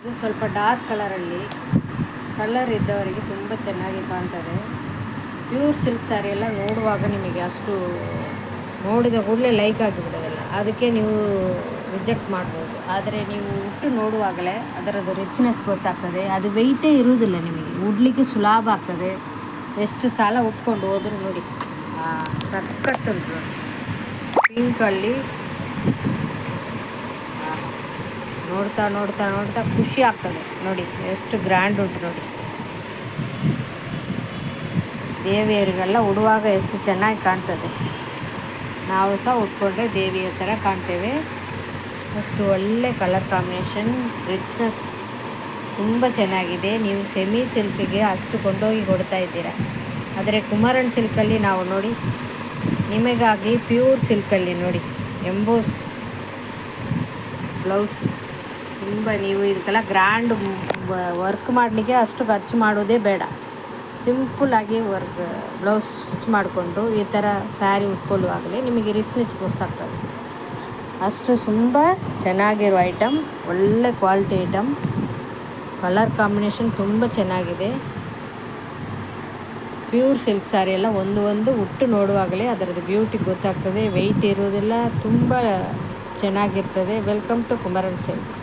ಇದು ಸ್ವಲ್ಪ dark colour ಇದ್ದವರಿಗೆ ತುಂಬ ಚೆನ್ನಾಗಿ ಕಾಣ್ತದೆ. ಪ್ಯೂರ್ ಸಿಲ್ಕ್ ಸ್ಯಾರಿ ಎಲ್ಲ ನೋಡುವಾಗ ನಿಮಗೆ ಅಷ್ಟು ನೋಡಿದ ಕೂಡಲೇ ಲೈಕ್ ಆಗಿಬಿಡೋದಿಲ್ಲ, ಅದಕ್ಕೆ ನೀವು ರಿಜೆಕ್ಟ್ ಮಾಡ್ಬೋದು. ಆದರೆ ನೀವು ಉಟ್ಟು ನೋಡುವಾಗಲೇ ಅದರದ್ದು ರಿಚ್ನೆಸ್ ಗೊತ್ತಾಗ್ತದೆ. ಅದು ವೆಯ್ಟೇ ಇರುವುದಿಲ್ಲ, ನಿಮಗೆ ಉಡ್ಲಿಕ್ಕೆ ಸುಲಭ ಆಗ್ತದೆ. ಎಷ್ಟು ಸಾಲ ಉಟ್ಕೊಂಡು ಹೋದರೂ ನೋಡಿ ಸಕ್ಕತ್ತುಂಟು. ಪಿಂಕಲ್ಲಿ ನೋಡ್ತಾ ನೋಡ್ತಾ ನೋಡ್ತಾ ಖುಷಿ ಆಗ್ತದೆ ನೋಡಿ, ಎಷ್ಟು ಗ್ರ್ಯಾಂಡ್ ಉಂಟು ನೋಡಿ. ದೇವಿಯರಿಗೆಲ್ಲ ಉಡುವಾಗ ಎಷ್ಟು ಚೆನ್ನಾಗಿ ಕಾಣ್ತದೆ. ನಾವು ಸಹ ಉಟ್ಕೊಂಡ್ರೆ ದೇವಿಯ ಥರ ಕಾಣ್ತೇವೆ. ಅಷ್ಟು ಒಳ್ಳೆ ಕಲರ್ ಕಾಂಬಿನೇಷನ್, ರಿಚ್ನೆಸ್ ತುಂಬ ಚೆನ್ನಾಗಿದೆ. ನೀವು ಸೆಮಿ ಸಿಲ್ಕಿಗೆ ಅಷ್ಟು ಕೊಂಡೋಗಿ ಕೊಡ್ತಾ ಇದ್ದೀರಾ. ಆದರೆ ಕುಮಾರನ್ ಸಿಲ್ಕಲ್ಲಿ ನಾವು ನೋಡಿ, ನಿಮಗಾಗಿ ಪ್ಯೂರ್ ಸಿಲ್ಕಲ್ಲಿ ನೋಡಿ ಎಂಬೋಸ್ ಬ್ಲೌಸ್. ತುಂಬ ನೀವು ಇದಕ್ಕೆಲ್ಲ ಗ್ರ್ಯಾಂಡ್ ವರ್ಕ್ ಮಾಡಲಿಕ್ಕೆ ಅಷ್ಟು ಖರ್ಚು ಮಾಡೋದೇ ಬೇಡ. ಸಿಂಪಲ್ಲಾಗಿ ಬ್ಲೌಸ್ ಸ್ಟಿಚ್ ಮಾಡಿಕೊಂಡು ಈ ಥರ ಸ್ಯಾರಿ ಉಟ್ಕೊಳ್ಳುವಾಗಲೇ ನಿಮಗೆ ರಿಚ್ನೆಸ್ ಗೊತ್ತಾಗ್ತದೆ. ಅಷ್ಟು ತುಂಬ ಚೆನ್ನಾಗಿರೋ ಐಟಮ್, ಒಳ್ಳೆ ಕ್ವಾಲಿಟಿ ಐಟಮ್. ಕಲರ್ ಕಾಂಬಿನೇಷನ್ ತುಂಬ ಚೆನ್ನಾಗಿದೆ. ಪ್ಯೂರ್ ಸಿಲ್ಕ್ ಸ್ಯಾರಿ ಎಲ್ಲ ಒಂದು ಉಟ್ಟು ನೋಡುವಾಗಲೇ ಅದರದ್ದು ಬ್ಯೂಟಿ ಗೊತ್ತಾಗ್ತದೆ. ವೆಯ್ಟ್ ಇರೋದೆಲ್ಲ ತುಂಬ ಚೆನ್ನಾಗಿರ್ತದೆ. Welcome to Kumaran silk.